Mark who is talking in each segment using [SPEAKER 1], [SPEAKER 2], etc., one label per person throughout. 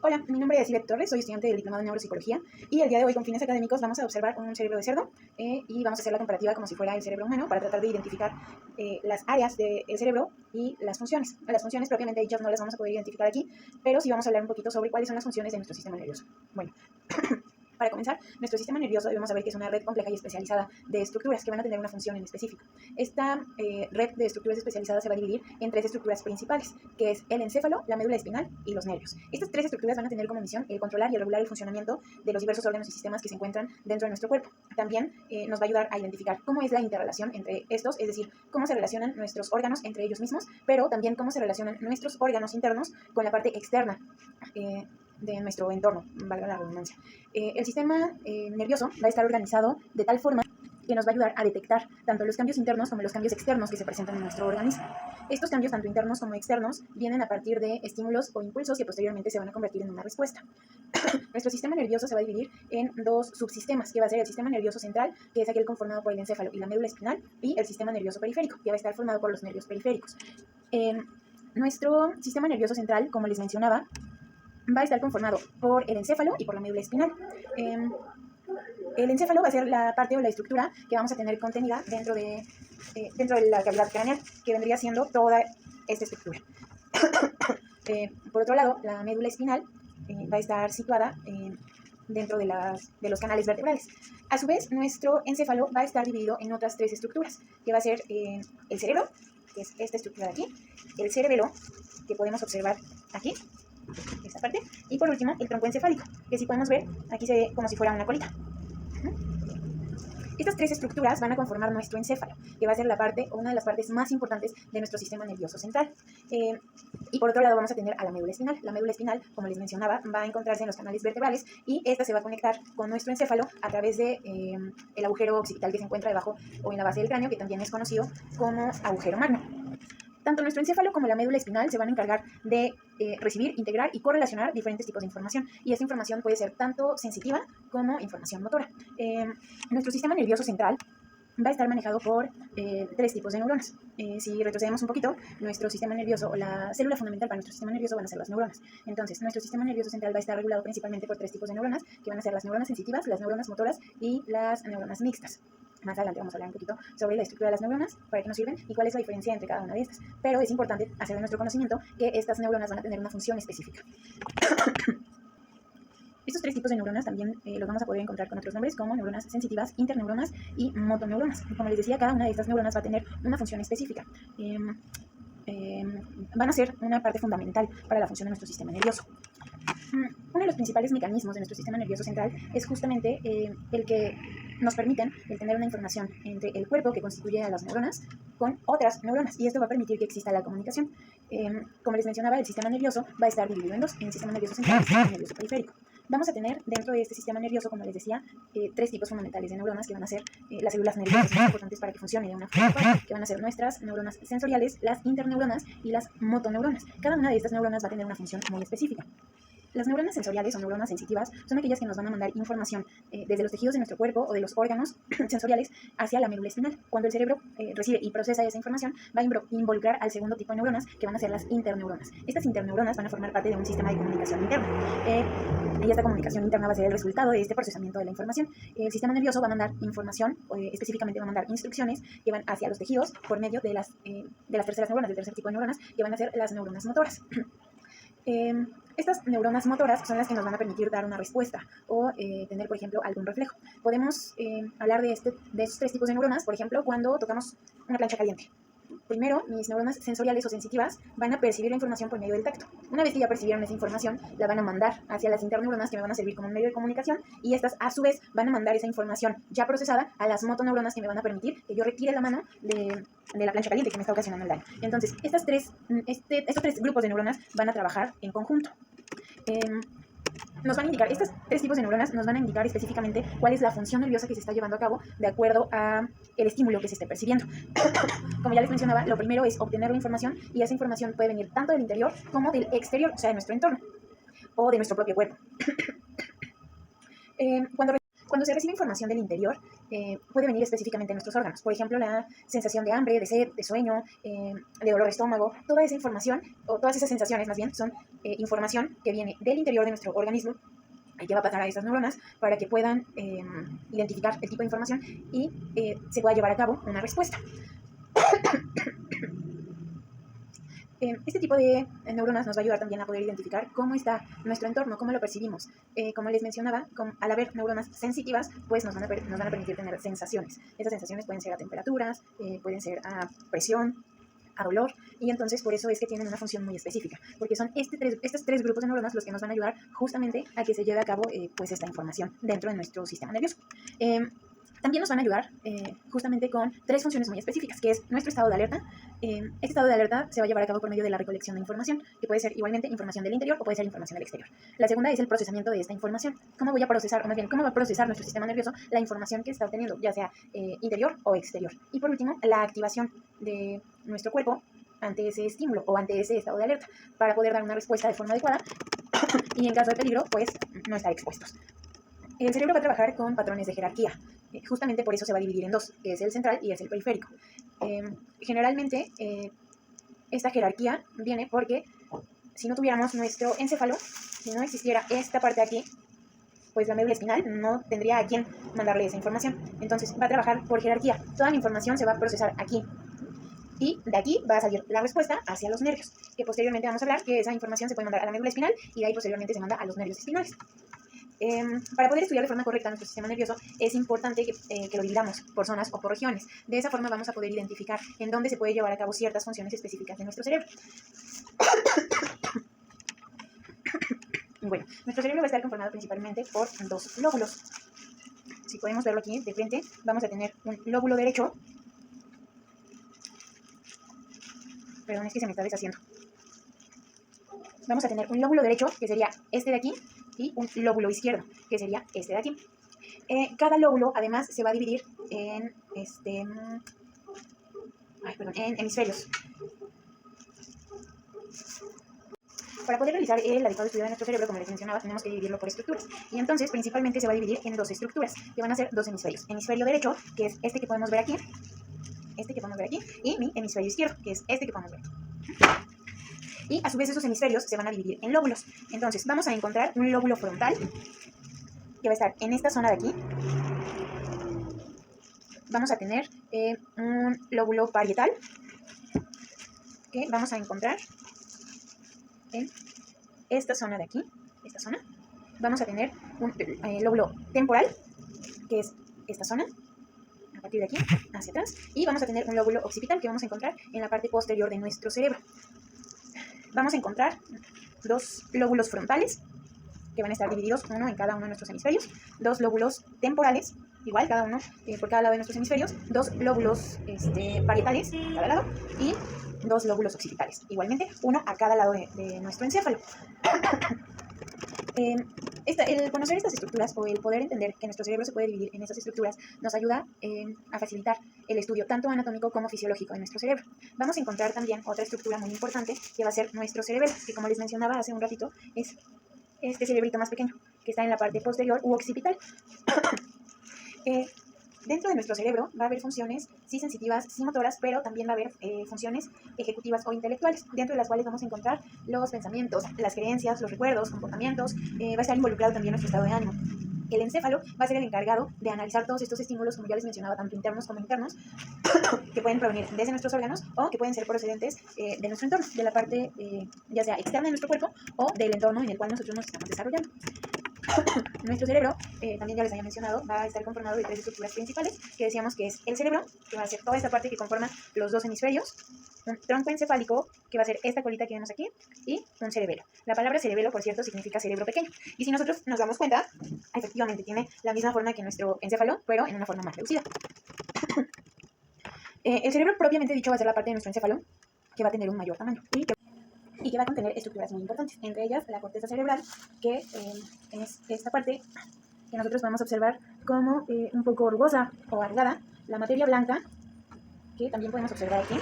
[SPEAKER 1] Hola, mi nombre es Ivette Torres, soy estudiante del Diplomado en Neuropsicología y el día de hoy con fines académicos vamos a observar un cerebro de cerdo y vamos a hacer la comparativa como si fuera el cerebro humano para tratar de identificar las áreas del cerebro y las funciones. Las funciones propiamente dichas no las vamos a poder identificar aquí, pero sí vamos a hablar un poquito sobre cuáles son las funciones de nuestro sistema nervioso. Bueno, para comenzar, nuestro sistema nervioso debemos saber que es una red compleja y especializada de estructuras que van a tener una función en específico. Esta red de estructuras especializadas se va a dividir en tres estructuras principales, que es el encéfalo, la médula espinal y los nervios. Estas tres estructuras van a tener como misión el controlar y el regular el funcionamiento de los diversos órganos y sistemas que se encuentran dentro de nuestro cuerpo. También nos va a ayudar a identificar cómo es la interrelación entre estos, es decir, cómo se relacionan nuestros órganos entre ellos mismos, pero también cómo se relacionan nuestros órganos internos con la parte externa de nuestro entorno, valga la redundancia. El sistema nervioso va a estar organizado de tal forma que nos va a ayudar a detectar tanto los cambios internos como los cambios externos que se presentan en nuestro organismo. Estos cambios, tanto internos como externos, vienen a partir de estímulos o impulsos que posteriormente se van a convertir en una respuesta. Nuestro sistema nervioso se va a dividir en dos subsistemas, que va a ser el sistema nervioso central, que es aquel conformado por el encéfalo y la médula espinal, y el sistema nervioso periférico, que va a estar formado por los nervios periféricos. Nuestro sistema nervioso central, como les mencionaba, va a estar conformado por el encéfalo y por la médula espinal. El encéfalo va a ser la parte o la estructura que vamos a tener contenida dentro de la cavidad craneal, que vendría siendo toda esta estructura. Por otro lado, la médula espinal va a estar situada dentro de los canales vertebrales. A su vez, nuestro encéfalo va a estar dividido en otras tres estructuras, que va a ser el cerebro, que es esta estructura de aquí, el cerebelo, que podemos observar aquí, esta parte, y por último el tronco encefálico, que si podemos ver, aquí se ve como si fuera una colita. Estas tres estructuras van a conformar nuestro encéfalo, que va a ser la parte o una de las partes más importantes de nuestro sistema nervioso central. Y por otro lado vamos a tener a la médula espinal. La médula espinal, como les mencionaba, va a encontrarse en los canales vertebrales y esta se va a conectar con nuestro encéfalo a través de el agujero occipital que se encuentra debajo o en la base del cráneo, que también es conocido como agujero magno. Tanto nuestro encéfalo como la médula espinal se van a encargar de recibir, integrar y correlacionar diferentes tipos de información. Y esta información puede ser tanto sensitiva como información motora. Nuestro sistema nervioso central va a estar manejado por tres tipos de neuronas. Si retrocedemos un poquito, nuestro sistema nervioso o la célula fundamental para nuestro sistema nervioso van a ser las neuronas. Entonces, nuestro sistema nervioso central va a estar regulado principalmente por tres tipos de neuronas, que van a ser las neuronas sensitivas, las neuronas motoras y las neuronas mixtas. Más adelante vamos a hablar un poquito sobre la estructura de las neuronas, para qué nos sirven y cuál es la diferencia entre cada una de estas. Pero es importante hacer de nuestro conocimiento que estas neuronas van a tener una función específica. Estos tres tipos de neuronas también los vamos a poder encontrar con otros nombres como neuronas sensitivas, interneuronas y motoneuronas. Como les decía, cada una de estas neuronas va a tener una función específica. Van a ser una parte fundamental para la función de nuestro sistema nervioso. Uno de los principales mecanismos de nuestro sistema nervioso central es justamente el que nos permiten el tener una información entre el cuerpo que constituye a las neuronas con otras neuronas, y esto va a permitir que exista la comunicación. Como les mencionaba, el sistema nervioso va a estar dividido en dos, en el sistema nervioso central y el sistema nervioso periférico. Vamos a tener dentro de este sistema nervioso, como les decía, tres tipos fundamentales de neuronas que van a ser las células nerviosas más importantes para que funcione de una forma adecuada, que van a ser nuestras neuronas sensoriales, las interneuronas y las motoneuronas. Cada una de estas neuronas va a tener una función muy específica. Las neuronas sensoriales o neuronas sensitivas son aquellas que nos van a mandar información desde los tejidos de nuestro cuerpo o de los órganos sensoriales hacia la médula espinal. Cuando el cerebro recibe y procesa esa información, va a involucrar al segundo tipo de neuronas, que van a ser las interneuronas. Estas interneuronas van a formar parte de un sistema de comunicación interno. Y esta comunicación interna va a ser el resultado de este procesamiento de la información. El sistema nervioso va a mandar información, específicamente va a mandar instrucciones que van hacia los tejidos por medio de las terceras neuronas, del tercer tipo de neuronas, que van a ser las neuronas motoras. Estas neuronas motoras son las que nos van a permitir dar una respuesta o tener, por ejemplo, algún reflejo. Podemos hablar de estos tres tipos de neuronas, por ejemplo, cuando tocamos una plancha caliente. Primero, mis neuronas sensoriales o sensitivas van a percibir la información por medio del tacto. Una vez que ya percibieron esa información, la van a mandar hacia las interneuronas, que me van a servir como un medio de comunicación, y estas a su vez van a mandar esa información ya procesada a las motoneuronas, que me van a permitir que yo retire la mano de la plancha caliente que me está ocasionando el daño. Entonces, estos tres grupos de neuronas van a trabajar en conjunto. Nos van a indicar, estos tres tipos de neuronas nos van a indicar específicamente cuál es la función nerviosa que se está llevando a cabo de acuerdo a el estímulo que se esté percibiendo. Como ya les mencionaba, lo primero es obtener la información, y esa información puede venir tanto del interior como del exterior, o sea, de nuestro entorno o de nuestro propio cuerpo. Cuando se recibe información del interior, puede venir específicamente de nuestros órganos. Por ejemplo, la sensación de hambre, de sed, de sueño, de dolor de estómago. Toda esa información, o todas esas sensaciones más bien, son información que viene del interior de nuestro organismo y que va a pasar a estas neuronas para que puedan identificar el tipo de información y se pueda llevar a cabo una respuesta. Este tipo de neuronas nos va a ayudar también a poder identificar cómo está nuestro entorno, cómo lo percibimos. Como les mencionaba, al haber neuronas sensitivas, pues nos van a permitir tener sensaciones. Esas sensaciones pueden ser a temperaturas, pueden ser a presión, a dolor, y entonces por eso es que tienen una función muy específica, porque son estos tres grupos de neuronas los que nos van a ayudar justamente a que se lleve a cabo pues esta información dentro de nuestro sistema nervioso. También nos van a ayudar justamente con tres funciones muy específicas, que es nuestro estado de alerta. Este estado de alerta se va a llevar a cabo por medio de la recolección de información, que puede ser igualmente información del interior o puede ser información del exterior. La segunda es el procesamiento de esta información. ¿Cómo voy a procesar, o más bien, cómo va a procesar nuestro sistema nervioso la información que está obteniendo, ya sea interior o exterior? Y por último, la activación de nuestro cuerpo ante ese estímulo o ante ese estado de alerta para poder dar una respuesta de forma adecuada y en caso de peligro, pues no estar expuestos. El cerebro va a trabajar con patrones de jerarquía. Justamente por eso se va a dividir en dos, que es el central y es el periférico. Generalmente, esta jerarquía viene porque si no tuviéramos nuestro encéfalo, si no existiera esta parte de aquí, pues la médula espinal no tendría a quién mandarle esa información. Entonces va a trabajar por jerarquía. Toda la información se va a procesar aquí. Y de aquí va a salir la respuesta hacia los nervios, que posteriormente vamos a hablar que esa información se puede mandar a la médula espinal y de ahí posteriormente se manda a los nervios espinales. Para poder estudiar de forma correcta nuestro sistema nervioso es importante que lo dividamos por zonas o por regiones. De esa forma vamos a poder identificar en dónde se puede llevar a cabo ciertas funciones específicas de nuestro cerebro. Bueno, nuestro cerebro va a estar conformado principalmente por dos lóbulos. Si podemos verlo aquí de frente, vamos a tener un lóbulo derecho. Perdón, es que se me está deshaciendo. Vamos a tener un lóbulo derecho, que sería este de aquí, y un lóbulo izquierdo, que sería este de aquí. Cada lóbulo, además, se va a dividir en, en hemisferios. Para poder realizar el adecuado estudio de nuestro cerebro, como les mencionaba, tenemos que dividirlo por estructuras. Y entonces, principalmente, se va a dividir en dos estructuras, que van a ser dos hemisferios. Hemisferio derecho, que es este que podemos ver aquí, y mi hemisferio izquierdo, que es este que podemos ver. Y a su vez esos hemisferios se van a dividir en lóbulos. Entonces vamos a encontrar un lóbulo frontal que va a estar en esta zona de aquí. Vamos a tener un lóbulo parietal que vamos a encontrar en esta zona de aquí. Vamos a tener un lóbulo temporal, que es esta zona, a partir de aquí hacia atrás. Y vamos a tener un lóbulo occipital que vamos a encontrar en la parte posterior de nuestro cerebro. Vamos a encontrar dos lóbulos frontales que van a estar divididos uno en cada uno de nuestros hemisferios, dos lóbulos temporales, igual cada uno por cada lado de nuestros hemisferios, dos lóbulos parietales a cada lado y dos lóbulos occipitales, igualmente uno a cada lado de nuestro encéfalo. El conocer estas estructuras o el poder entender que nuestro cerebro se puede dividir en estas estructuras nos ayuda a facilitar el estudio tanto anatómico como fisiológico de nuestro cerebro. Vamos a encontrar también otra estructura muy importante que va a ser nuestro cerebelo, que como les mencionaba hace un ratito es este cerebrito más pequeño que está en la parte posterior u occipital. Dentro de nuestro cerebro va a haber funciones sí sensitivas, sí motoras, pero también va a haber funciones ejecutivas o intelectuales, dentro de las cuales vamos a encontrar los pensamientos, las creencias, los recuerdos, comportamientos. Va a estar involucrado también nuestro estado de ánimo. El encéfalo va a ser el encargado de analizar todos estos estímulos, como ya les mencionaba, tanto internos como internos, que pueden provenir desde nuestros órganos o que pueden ser procedentes de nuestro entorno, de la parte ya sea externa de nuestro cuerpo o del entorno en el cual nosotros nos estamos desarrollando. Nuestro cerebro, también ya les había mencionado, va a estar conformado de tres estructuras principales, que decíamos que es el cerebro, que va a ser toda esta parte que conforma los dos hemisferios, un tronco encefálico, que va a ser esta colita que vemos aquí, y un cerebelo. La palabra cerebelo, por cierto, significa cerebro pequeño. Y si nosotros nos damos cuenta, efectivamente tiene la misma forma que nuestro encéfalo, pero en una forma más reducida. El cerebro propiamente dicho va a ser la parte de nuestro encéfalo, que va a tener un mayor tamaño y que va a contener estructuras muy importantes, entre ellas la corteza cerebral, que es esta parte que nosotros podemos observar como un poco rugosa o alargada, la materia blanca, que también podemos observar aquí.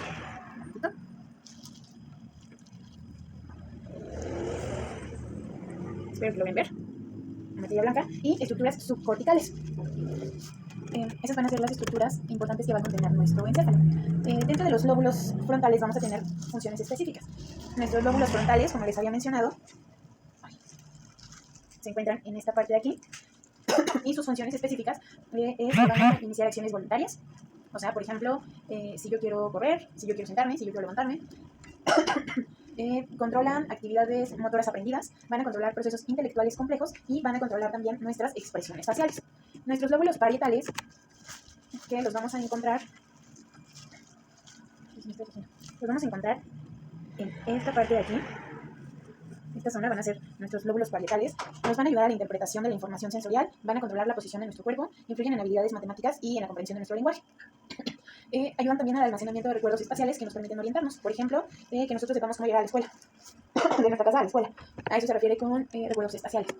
[SPEAKER 1] Espero que lo ven ver. materia blanca, y estructuras subcorticales. Esas van a ser las estructuras importantes que va a contener nuestro encéfalo. Dentro de los lóbulos frontales vamos a tener funciones específicas. Nuestros lóbulos frontales, como les había mencionado, se encuentran en esta parte de aquí, y sus funciones específicas es que van a iniciar acciones voluntarias. O sea, por ejemplo, si yo quiero correr, si yo quiero sentarme, si yo quiero levantarme. Controlan actividades motoras aprendidas, van a controlar procesos intelectuales complejos y van a controlar también nuestras expresiones faciales. Nuestros lóbulos parietales, que los vamos a encontrar en esta parte de aquí. Esta zona van a ser nuestros lóbulos parietales. Nos van a ayudar a la interpretación de la información sensorial, van a controlar la posición de nuestro cuerpo, influyen en habilidades matemáticas y en la comprensión de nuestro lenguaje. Ayudan también al almacenamiento de recuerdos espaciales que nos permiten orientarnos. Por ejemplo, que nosotros sepamos cómo llegar a la escuela, de nuestra casa a la escuela. A eso se refiere con recuerdos espaciales.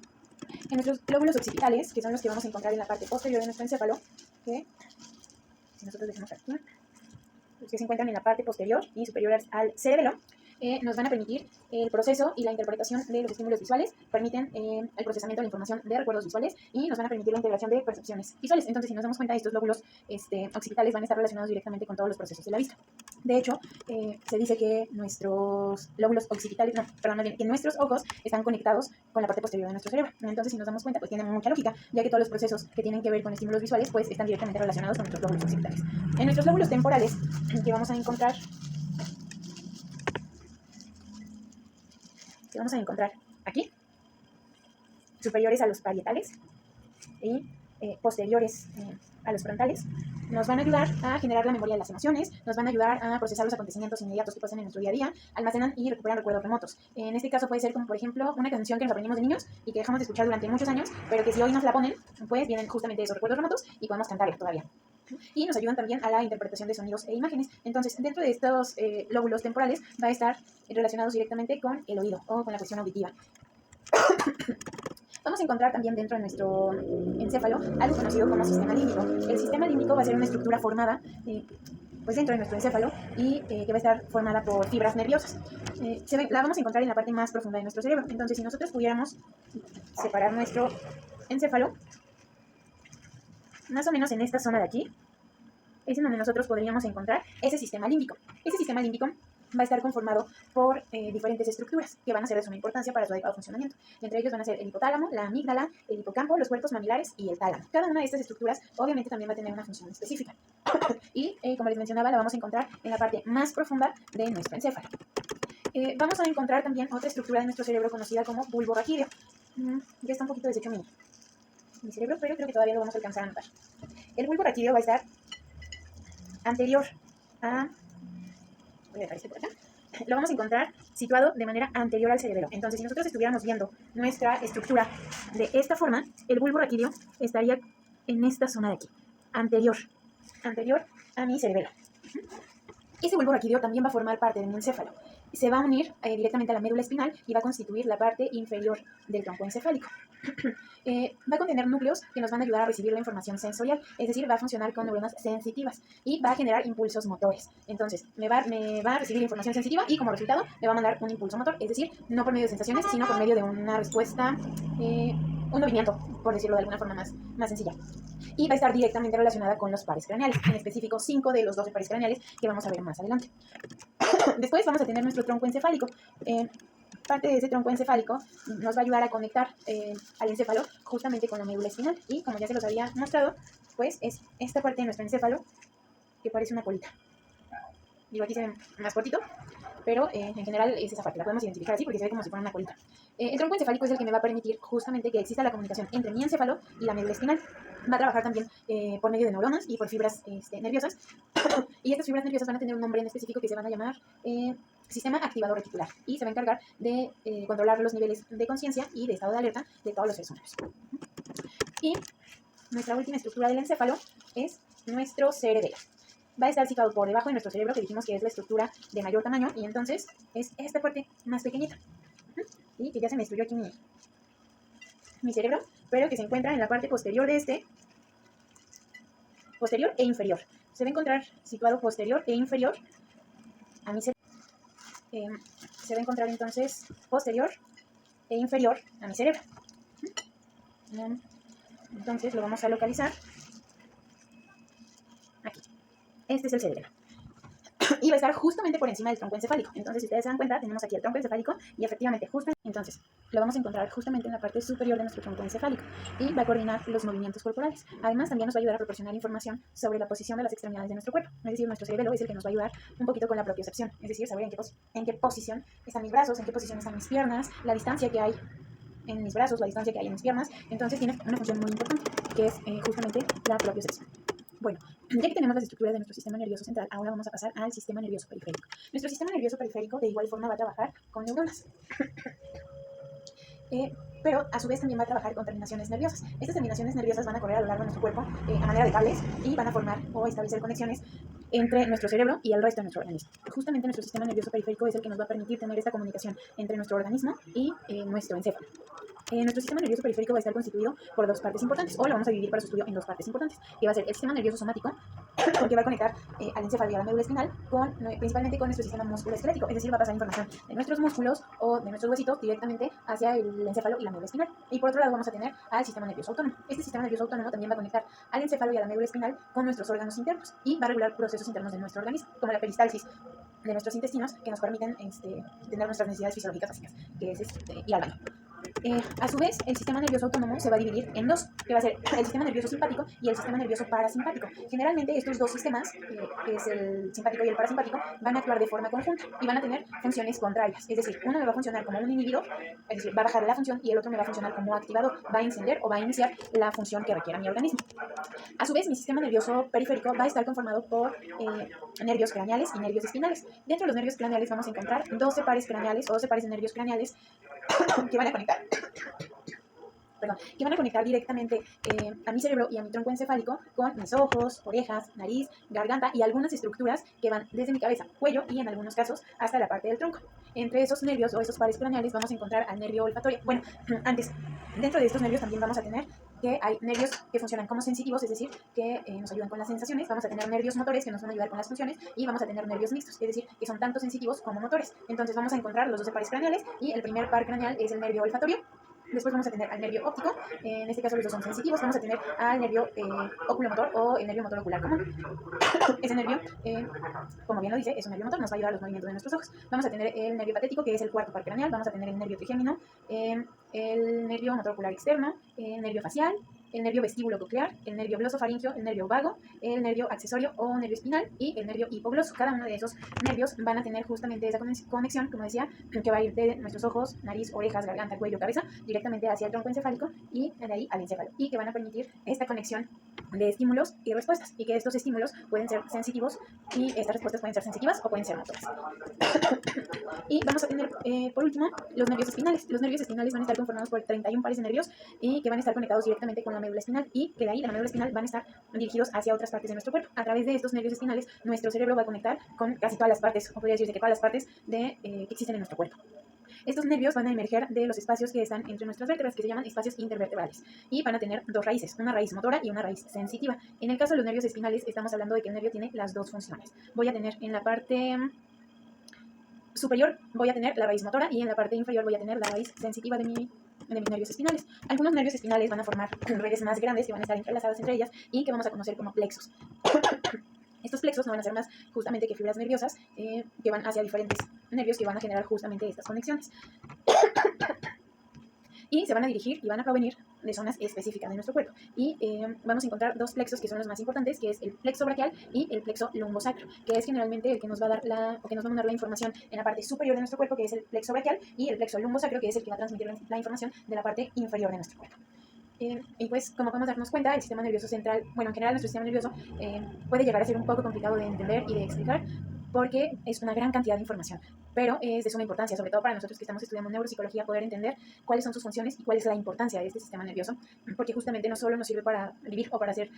[SPEAKER 1] En nuestros lóbulos occipitales, que son los que vamos a encontrar en la parte posterior de nuestro encéfalo, que si nosotros dejamos aquí, los que se encuentran en la parte posterior y superior al cerebelo, nos van a permitir el proceso y la interpretación de los estímulos visuales, permiten el procesamiento de la información de recuerdos visuales y nos van a permitir la integración de percepciones visuales. Entonces, si nos damos cuenta, estos lóbulos occipitales van a estar relacionados directamente con todos los procesos de la vista. De hecho, se dice que nuestros lóbulos occipitales, que nuestros ojos están conectados con la parte posterior de nuestro cerebro. Entonces, si nos damos cuenta, pues tiene mucha lógica, ya que todos los procesos que tienen que ver con estímulos visuales, pues están directamente relacionados con nuestros lóbulos occipitales. En nuestros lóbulos temporales, que vamos a encontrar aquí, superiores a los parietales y posteriores a los frontales, nos van a ayudar a generar la memoria de las emociones, nos van a ayudar a procesar los acontecimientos inmediatos que pasan en nuestro día a día, almacenan y recuperan recuerdos remotos. En este caso puede ser como, por ejemplo, una canción que nos aprendimos de niños y que dejamos de escuchar durante muchos años, pero que si hoy nos la ponen, pues vienen justamente esos recuerdos remotos y podemos cantarla todavía. Y nos ayudan también a la interpretación de sonidos e imágenes. Entonces, dentro de estos lóbulos temporales va a estar relacionados directamente con el oído o con la cuestión auditiva. Vamos a encontrar también dentro de nuestro encéfalo algo conocido como sistema límbico. El sistema límbico va a ser una estructura formada pues dentro de nuestro encéfalo y que va a estar formada por fibras nerviosas. La vamos a encontrar en la parte más profunda de nuestro cerebro. Entonces, si nosotros pudiéramos separar nuestro encéfalo, más o menos en esta zona de aquí, es en donde nosotros podríamos encontrar ese sistema límbico. Ese sistema límbico va a estar conformado por diferentes estructuras que van a ser de suma importancia para su adecuado funcionamiento. Entre ellos van a ser el hipotálamo, la amígdala, el hipocampo, los cuerpos mamilares y el tálamo. Cada una de estas estructuras obviamente también va a tener una función específica. Y como les mencionaba, la vamos a encontrar en la parte más profunda de nuestro encéfalo. Vamos a encontrar también otra estructura de nuestro cerebro conocida como bulbo raquídeo. Ya está un poquito deshecho mi cerebro, pero creo que todavía lo vamos a alcanzar a notar. El bulbo raquídeo va a estar anterior a... Voy a dejar este por acá. Lo vamos a encontrar situado de manera anterior al cerebelo. Entonces, si nosotros estuviéramos viendo nuestra estructura de esta forma, el bulbo raquídeo estaría en esta zona de aquí, anterior a mi cerebelo. Ese bulbo raquídeo también va a formar parte de mi encéfalo. Se va a unir directamente a la médula espinal y va a constituir la parte inferior del tronco encefálico. Va a contener núcleos que nos van a ayudar a recibir la información sensorial, es decir, va a funcionar con neuronas sensitivas y va a generar impulsos motores. Entonces, me va a recibir información sensitiva y como resultado me va a mandar un impulso motor, es decir, no por medio de sensaciones, sino por medio de una respuesta, un movimiento, por decirlo de alguna forma más sencilla. Y va a estar directamente relacionada con los pares craneales, en específico 5 de los 12 pares craneales que vamos a ver más adelante. Después vamos a tener nuestro tronco encefálico. Parte de ese tronco encefálico nos va a ayudar a conectar al encéfalo justamente con la médula espinal. Y como ya se los había mostrado, pues es esta parte de nuestro encéfalo que parece una colita. Digo, aquí se ve más cortito, pero en general es esa parte. La podemos identificar así porque se ve como si fuera una colita. El tronco encefálico es el que me va a permitir justamente que exista la comunicación entre mi encéfalo y la médula espinal. Va a trabajar también por medio de neuronas y por fibras nerviosas. Y estas fibras nerviosas van a tener un nombre en específico que se van a llamar sistema activador reticular. Y se va a encargar de controlar los niveles de conciencia y de estado de alerta de todos los seres humanos. Y nuestra última estructura del encéfalo es nuestro cerebelo. Va a estar situado por debajo de nuestro cerebro, que dijimos que es la estructura de mayor tamaño, y entonces es esta parte más pequeñita. Y que ya se me destruyó aquí mi cerebro, pero que se encuentra en la parte posterior de este, posterior e inferior. Se va a encontrar situado posterior e inferior a mi cerebro. Se va a encontrar entonces posterior e inferior a mi cerebro. Bien. Entonces lo vamos a localizar aquí. Este es el cerebro. Y va a estar justamente por encima del tronco encefálico. Entonces, si ustedes se dan cuenta, tenemos aquí el tronco encefálico y efectivamente, entonces, lo vamos a encontrar justamente en la parte superior de nuestro tronco encefálico y va a coordinar los movimientos corporales. Además, también nos va a ayudar a proporcionar información sobre la posición de las extremidades de nuestro cuerpo. Es decir, nuestro cerebelo es el que nos va a ayudar un poquito con la propiocepción. Es decir, saber en qué posición están mis brazos, en qué posición están mis piernas, la distancia que hay en mis brazos, la distancia que hay en mis piernas. Entonces, tiene una función muy importante, que es justamente la propiocepción. Bueno, ya que tenemos las estructuras de nuestro sistema nervioso central, ahora vamos a pasar al sistema nervioso periférico. Nuestro sistema nervioso periférico de igual forma va a trabajar con neuronas. Pero a su vez también va a trabajar con terminaciones nerviosas. Estas terminaciones nerviosas van a correr a lo largo de nuestro cuerpo a manera de cables y van a formar o establecer conexiones entre nuestro cerebro y el resto de nuestro organismo. Justamente nuestro sistema nervioso periférico es el que nos va a permitir tener esta comunicación entre nuestro organismo y nuestro encéfalo. Nuestro sistema nervioso periférico va a estar constituido por dos partes importantes, o lo vamos a dividir para su estudio en dos partes importantes, que va a ser el sistema nervioso somático, porque va a conectar al encéfalo y a la médula espinal, principalmente con nuestro sistema musculoesquelético, es decir, va a pasar información de nuestros músculos o de nuestros huesitos directamente hacia el encéfalo y la médula espinal. Y por otro lado vamos a tener al sistema nervioso autónomo. Este sistema nervioso autónomo también va a conectar al encéfalo y a la médula espinal con nuestros órganos internos y va a regular procesos internos de nuestro organismo, como la peristalsis de nuestros intestinos, que nos permiten tener nuestras necesidades fisiológicas básicas, que es ir al baño. A su vez, el sistema nervioso autónomo se va a dividir en dos, que va a ser el sistema nervioso simpático y el sistema nervioso parasimpático. Generalmente estos dos sistemas, que es el simpático y el parasimpático, van a actuar de forma conjunta y van a tener funciones contrarias. Es decir, uno me va a funcionar como un inhibidor, es decir, va a bajar la función, y el otro me va a funcionar como activador, va a encender o va a iniciar la función que requiera mi organismo. A su vez, mi sistema nervioso periférico va a estar conformado por nervios craneales y nervios espinales. Dentro de los nervios craneales vamos a encontrar 12 pares craneales o 12 pares de nervios craneales que van a conectar directamente a mi cerebro y a mi tronco encefálico con mis ojos, orejas, nariz, garganta y algunas estructuras que van desde mi cabeza, cuello y en algunos casos hasta la parte del tronco. Entre esos nervios o esos pares craneales vamos a encontrar al nervio olfatorio. Bueno, antes, dentro de estos nervios también vamos a tener que hay nervios que funcionan como sensitivos, es decir, que nos ayudan con las sensaciones. Vamos a tener nervios motores que nos van a ayudar con las funciones y vamos a tener nervios mixtos, es decir, que son tanto sensitivos como motores. Entonces vamos a encontrar los 12 pares craneales y el primer par craneal es el nervio olfatorio. Después vamos a tener al nervio óptico, en este caso los dos son sensitivos. Vamos a tener al nervio oculomotor o el nervio motor ocular común. Ese nervio, como bien lo dice, es un nervio motor, nos va a ayudar a los movimientos de nuestros ojos. Vamos a tener el nervio patético, que es el cuarto par craneal. Vamos a tener el nervio trigémino, el nervio motor ocular externo, el nervio facial, el nervio vestíbulo coclear, el nervio glosofaringeo, el nervio vago, el nervio accesorio o nervio espinal y el nervio hipogloso. Cada uno de esos nervios van a tener justamente esa conexión, como decía, que va a ir de nuestros ojos, nariz, orejas, garganta, cuello, cabeza, directamente hacia el tronco encefálico y de ahí al encéfalo, y que van a permitir esta conexión de estímulos y respuestas, y que estos estímulos pueden ser sensitivos y estas respuestas pueden ser sensitivas o pueden ser motoras. Y vamos a tener, por último, los nervios espinales. Los nervios espinales van a estar conformados por 31 pares de nervios y que van a estar conectados directamente con la médula espinal, y que de ahí, de la médula espinal, van a estar dirigidos hacia otras partes de nuestro cuerpo. A través de estos nervios espinales, nuestro cerebro va a conectar con casi todas las partes, o podría decirse que todas las partes que existen en nuestro cuerpo. Estos nervios van a emerger de los espacios que están entre nuestras vértebras, que se llaman espacios intervertebrales, y van a tener dos raíces, una raíz motora y una raíz sensitiva. En el caso de los nervios espinales, estamos hablando de que el nervio tiene las dos funciones. Voy a tener en la parte superior, voy a tener la raíz motora, y en la parte inferior voy a tener la raíz sensitiva de mis nervios espinales. Algunos nervios espinales van a formar redes más grandes que van a estar entrelazadas entre ellas y que vamos a conocer como plexos. Estos plexos no van a ser más justamente que fibras nerviosas que van hacia diferentes nervios que van a generar justamente estas conexiones. Y se van a dirigir y van a provenir de zonas específicas de nuestro cuerpo. Y vamos a encontrar dos plexos que son los más importantes, que es el plexo braquial y el plexo lumbosacro, que es generalmente el que nos va a dar que nos va a mandar la información en la parte superior de nuestro cuerpo, que es el plexo braquial, y el plexo lumbosacro, que es el que va a transmitir la información de la parte inferior de nuestro cuerpo. Y pues, como podemos darnos cuenta, el sistema nervioso central, bueno, en general nuestro sistema nervioso puede llegar a ser un poco complicado de entender y de explicar, porque es una gran cantidad de información, pero es de suma importancia, sobre todo para nosotros que estamos estudiando neuropsicología, poder entender cuáles son sus funciones y cuál es la importancia de este sistema nervioso, porque justamente no solo nos sirve para vivir o para hacer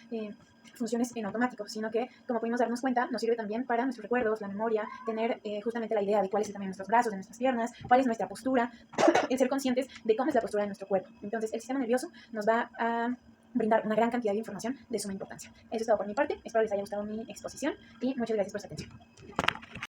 [SPEAKER 1] funciones en automático, sino que, como pudimos darnos cuenta, nos sirve también para nuestros recuerdos, la memoria, tener justamente la idea de cuál es el tamaño de nuestros brazos, de nuestras piernas, cuál es nuestra postura, el ser conscientes de cómo es la postura de nuestro cuerpo. Entonces, el sistema nervioso nos va a brindar una gran cantidad de información de suma importancia. Eso es todo por mi parte, espero les haya gustado mi exposición y muchas gracias por su atención.